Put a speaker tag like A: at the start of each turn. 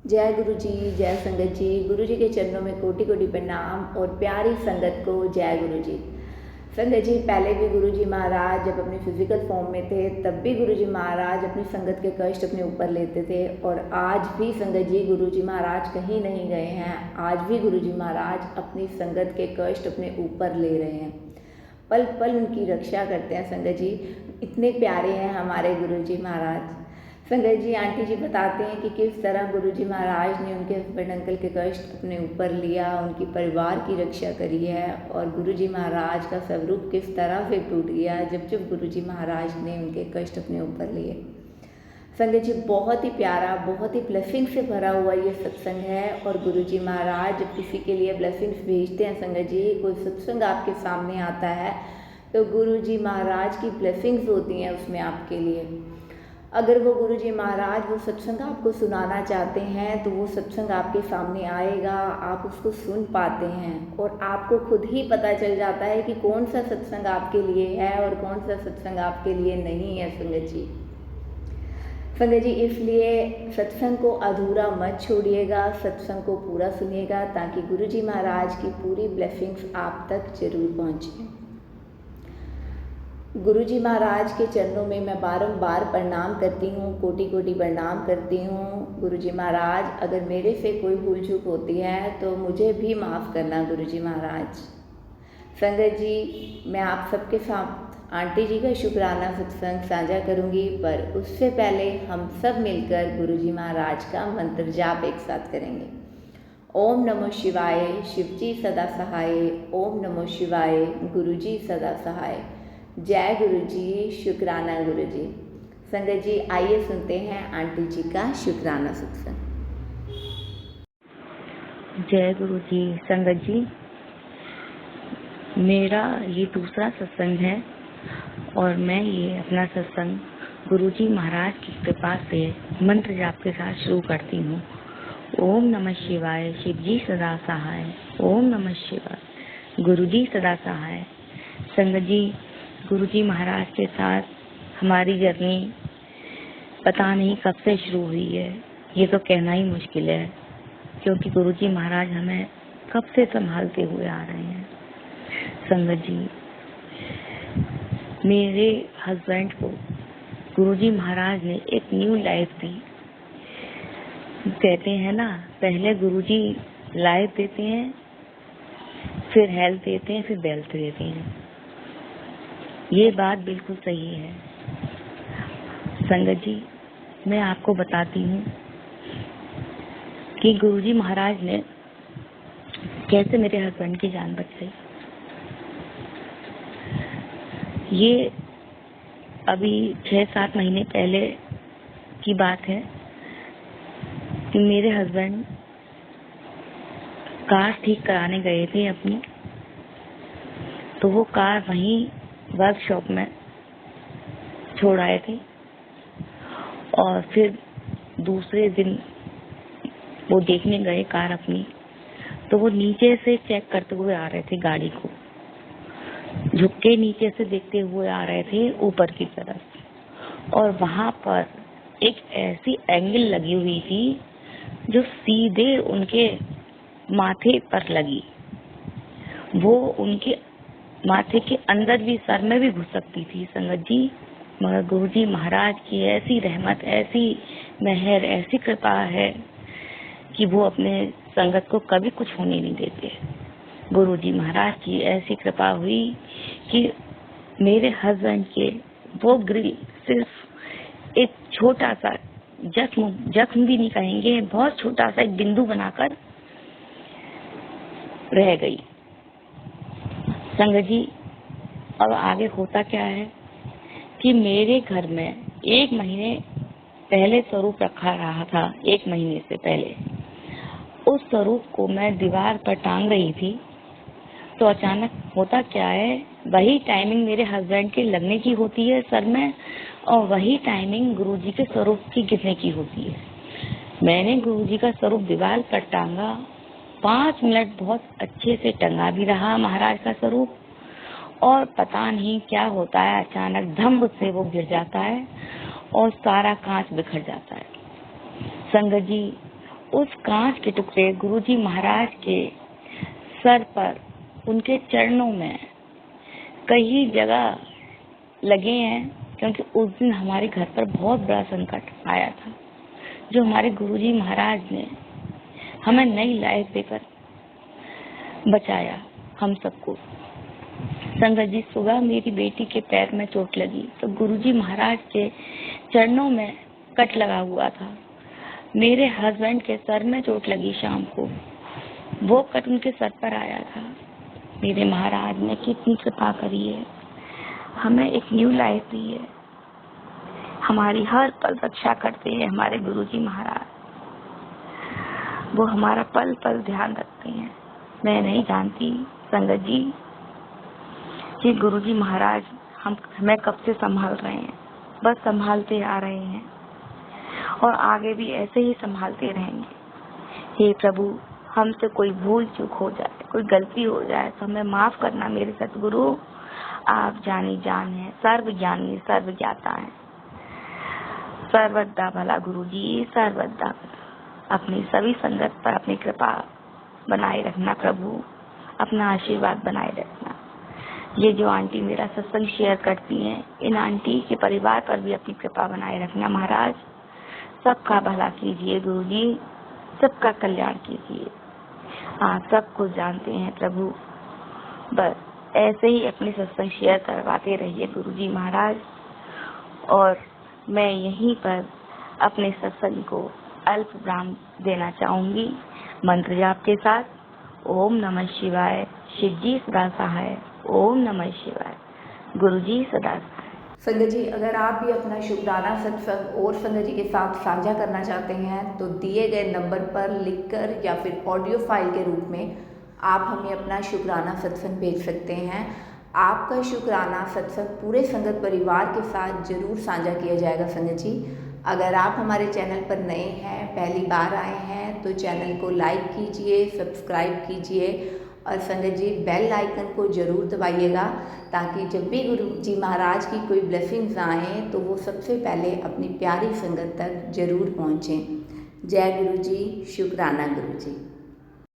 A: जय गुरु जी, जय संगत जी। गुरु जी के चरणों में कोटि कोटि प्रणाम और प्यारी संगत को जय गुरु जी। संगत जी, पहले भी गुरु जी महाराज जब अपने फिजिकल फॉर्म में थे तब भी गुरु जी महाराज अपनी संगत के कष्ट अपने ऊपर लेते थे और आज भी संगत जी गुरु जी महाराज कहीं नहीं गए हैं। आज भी गुरु जी महाराज अपनी संगत के कष्ट अपने ऊपर ले रहे हैं, पल पल उनकी रक्षा करते हैं। संगत जी इतने प्यारे हैं हमारे गुरु जी महाराज। संगत जी आंटी जी बताते हैं कि किस तरह गुरु जी महाराज ने उनके हस्बैंड अंकल के कष्ट अपने ऊपर लिया, उनकी परिवार की रक्षा करी है और गुरु जी महाराज का स्वरूप किस तरह से टूट गया जब जब गुरु जी महाराज ने उनके कष्ट अपने ऊपर लिए। संगत जी बहुत ही प्यारा, बहुत ही ब्लेसिंग से भरा हुआ ये सत्संग है और गुरु जी महाराज जब किसी के लिए ब्लेसिंग्स भेजते हैं संगत जी, कोई सत्संग आपके सामने आता है तो गुरु जी महाराज की ब्लेसिंग्स होती हैं उसमें आपके लिए। अगर वो गुरु जी महाराज वो सत्संग आपको सुनाना चाहते हैं तो वो सत्संग आपके सामने आएगा, आप उसको सुन पाते हैं और आपको खुद ही पता चल जाता है कि कौन सा सत्संग आपके लिए है और कौन सा सत्संग आपके लिए नहीं है। संगत जी इसलिए सत्संग को अधूरा मत छोड़िएगा, सत्संग को पूरा सुनिएगा ताकि गुरु जी महाराज की पूरी ब्लेसिंग्स आप तक जरूर पहुँचे। गुरु जी महाराज के चरणों में मैं बारंबार प्रणाम करती हूँ, कोटि कोटि प्रणाम करती हूँ। गुरु जी महाराज अगर मेरे से कोई भूल चूक होती है तो मुझे भी माफ़ करना गुरु जी महाराज। संगत जी मैं आप सबके साथ आंटी जी का शुक्राना सत्संग साझा करूँगी, पर उससे पहले हम सब मिलकर गुरु जी महाराज का मंत्र जाप एक साथ करेंगे। ओम नमो शिवाय, शिव जी सदा सहाय। ओम नमो शिवाय, गुरु जी सदा सहाय। जय गुरु जी, शुक्राना गुरु जी। संगत जी आइए सुनते हैं आंटी जी का शुक्राना सत्संग।
B: जय गुरु जी। संगत जी मेरा ये दूसरा सत्संग है और मैं ये अपना सत्संग गुरु जी महाराज की कृपा से मंत्र जाप के साथ शुरू करती हूँ। ओम नमः शिवाय, शिव जी सदा सहाय। ओम नमः शिवाय, गुरु जी सदा सहाय। संगत जी गुरु जी महाराज के साथ हमारी जर्नी पता नहीं कब से शुरू हुई है, ये तो कहना ही मुश्किल है क्योंकि गुरु जी महाराज हमें कब से संभालते हुए आ रहे हैं। संगत जी मेरे हस्बैंड को गुरु जी महाराज ने एक न्यू लाइफ दी। कहते हैं ना, पहले गुरु जी लाइफ देते हैं, फिर हेल्थ देते हैं, फिर वेल्थ देते हैं। ये बात बिल्कुल सही है। संगत जी मैं आपको बताती हूँ कि गुरुजी महाराज ने कैसे मेरे हस्बैंड की जान बचाई। ये अभी 6-7 महीने पहले की बात है कि मेरे हस्बैंड कार ठीक कराने गए थे अपनी, तो वो कार वहीं वर्कशॉप में छोड़ आए थे और फिर दूसरे दिन वो देखने गए कार अपनी, तो वो नीचे से चेक करते हुए आ रहे थे गाड़ी को, झुक के नीचे से देखते हुए आ रहे थे ऊपर की तरफ और वहां पर एक ऐसी एंगल लगी हुई थी जो सीधे उनके माथे पर लगी। वो उनके माथे के अंदर भी, सर में भी घुस सकती थी संगत जी, मगर गुरु जी महाराज की ऐसी रहमत, ऐसी मेहर, ऐसी कृपा है कि वो अपने संगत को कभी कुछ होने नहीं देते। गुरु जी महाराज की ऐसी कृपा हुई कि मेरे हस्बैंड के वो ग्रिल सिर्फ एक छोटा सा जख्म भी नहीं कहेंगे, बहुत छोटा सा एक बिंदु बनाकर रह गई। संगत जी अब आगे होता क्या है कि मेरे घर में 1 महीने पहले स्वरूप रखा रहा था। 1 महीने से पहले उस स्वरूप को मैं दीवार पर टांग रही थी, तो अचानक होता क्या है, वही टाइमिंग मेरे हस्बैंड के लगने की होती है सर में और वही टाइमिंग गुरुजी के स्वरूप की गिरने की होती है। मैंने गुरुजी का स्वरूप दीवार पर टांगा, 5 मिनट बहुत अच्छे से टंगा भी रहा महाराज का स्वरूप, और पता नहीं क्या होता है, अचानक धम्म से वो गिर जाता है और सारा कांच बिखर जाता है। संगत जी उस कांच के टुकड़े गुरुजी महाराज के सर पर, उनके चरणों में कई जगह लगे हैं, क्योंकि उस दिन हमारे घर पर बहुत बड़ा संकट आया था, जो हमारे गुरुजी महाराज ने हमें नई लाइफ देकर बचाया हम सबको। संगत जी, सुबह मेरी बेटी के पैर में चोट लगी तो गुरुजी महाराज के चरणों में कट लगा हुआ था। मेरे हस्बैंड के सर में चोट लगी शाम को, वो कट उनके सर पर आया था। मेरे महाराज ने कितनी कृपा करी है, हमें एक न्यू लाइफ दी है। हमारी हर पल रक्षा करते हैं हमारे गुरुजी महाराज, वो हमारा पल पल ध्यान रखते हैं। मैं नहीं जानती संगत जी कि गुरुजी महाराज हमें कब से संभाल रहे हैं, बस संभालते आ रहे हैं और आगे भी ऐसे ही संभालते रहेंगे। हे प्रभु, हमसे कोई भूल चूक हो जाए, कोई गलती हो जाए तो हमें माफ करना मेरे सतगुरु। आप जानी जान है, सर्वज्ञानी सर्वज्ञाता है। सर्वदा भला गुरुजी, सर्वदा भला। अपनी सभी संगत पर अपनी कृपा बनाए रखना प्रभु, अपना आशीर्वाद बनाए रखना। ये जो आंटी मेरा सत्संग शेयर करती हैं, इन आंटी के परिवार पर भी अपनी कृपा बनाए रखना महाराज। सबका भला कीजिए गुरुजी, सबका कल्याण कीजिए। आप सब कुछ जानते हैं प्रभु, बस ऐसे ही अपने सत्संग शेयर करवाते रहिए गुरुजी महाराज। और मैं यहीं पर अपने सत्संग को अल्प विराम देना चाहूंगी मंत्र जाप के साथ। ओम नमः शिवाय, शिव जी सदा सहाय। ओम नमः शिवाय, गुरुजी सदा सहाय।
A: संगत जी, अगर आप भी अपना शुक्राना सत्संग और संगत जी के साथ साझा करना चाहते हैं तो दिए गए नंबर पर लिखकर या फिर ऑडियो फाइल के रूप में आप हमें अपना शुक्राना सत्संग भेज सकते हैं। आपका शुक्राना सत्संग पूरे संगत परिवार के साथ जरूर साझा किया जाएगा। संगत जी, अगर आप हमारे चैनल पर नए हैं, पहली बार आए हैं, तो चैनल को लाइक कीजिए, सब्सक्राइब कीजिए और संगत जी बेल आइकन को ज़रूर दबाइएगा, ताकि जब भी गुरु जी महाराज की कोई ब्लेसिंग्स आएँ तो वो सबसे पहले अपनी प्यारी संगत तक ज़रूर पहुँचें। जय गुरु जी, शुक्राना गुरु जी।